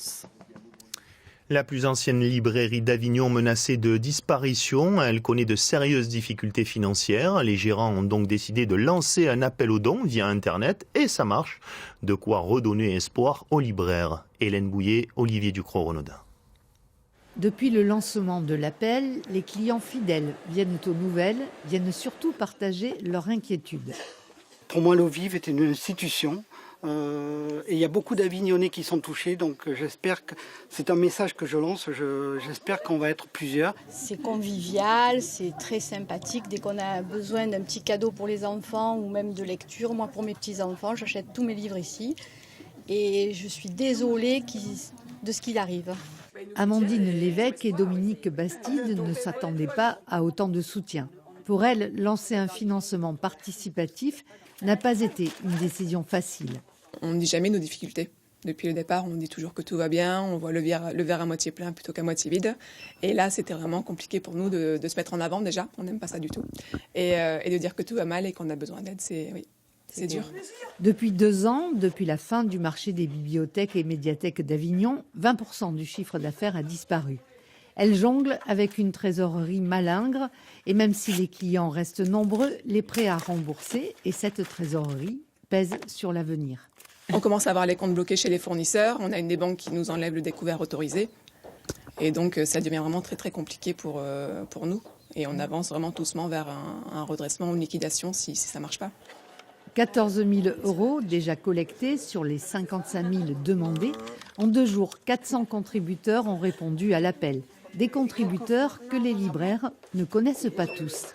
France. La plus ancienne librairie d'Avignon menacée de disparition, elle connaît de sérieuses difficultés financières. Les gérants ont donc décidé de lancer un appel aux dons via Internet et ça marche. De quoi redonner espoir aux libraires. Hélène Bouillet, Olivier Ducrot-Renaudin. Depuis le lancement de l'appel, les clients fidèles viennent aux nouvelles, viennent surtout partager leur inquiétude. Pour moi, l'eau vive est une institution. Et il y a beaucoup d'Avignonnais qui sont touchés, donc j'espère que c'est un message que je lance, j'espère qu'on va être plusieurs. C'est convivial, c'est très sympathique. Dès qu'on a besoin d'un petit cadeau pour les enfants ou même de lecture, moi pour mes petits-enfants, j'achète tous mes livres ici et je suis désolée de ce qu'il arrive. Amandine Lévesque et Dominique Bastide ne s'attendaient pas à autant de soutien. Pour elles, lancer un financement participatif n'a pas été une décision facile. On ne dit jamais nos difficultés. Depuis le départ, on dit toujours que tout va bien, on voit le verre à moitié plein plutôt qu'à moitié vide. Et là, c'était vraiment compliqué pour nous de se mettre en avant déjà, on n'aime pas ça du tout. Et de dire que tout va mal et qu'on a besoin d'aide, c'est dur. Depuis 2 ans, depuis la fin du marché des bibliothèques et médiathèques d'Avignon, 20% du chiffre d'affaires a disparu. Elle jongle avec une trésorerie malingre et même si les clients restent nombreux, les prêts à rembourser et cette trésorerie pèse sur l'avenir. On commence à avoir les comptes bloqués chez les fournisseurs, on a une des banques qui nous enlève le découvert autorisé et donc ça devient vraiment très très compliqué pour nous et on avance vraiment doucement vers un redressement ou une liquidation si ça ne marche pas. 14 000 € déjà collectés sur les 55 000 demandés. En 2 jours, 400 contributeurs ont répondu à l'appel. Des contributeurs que les libraires ne connaissent pas tous.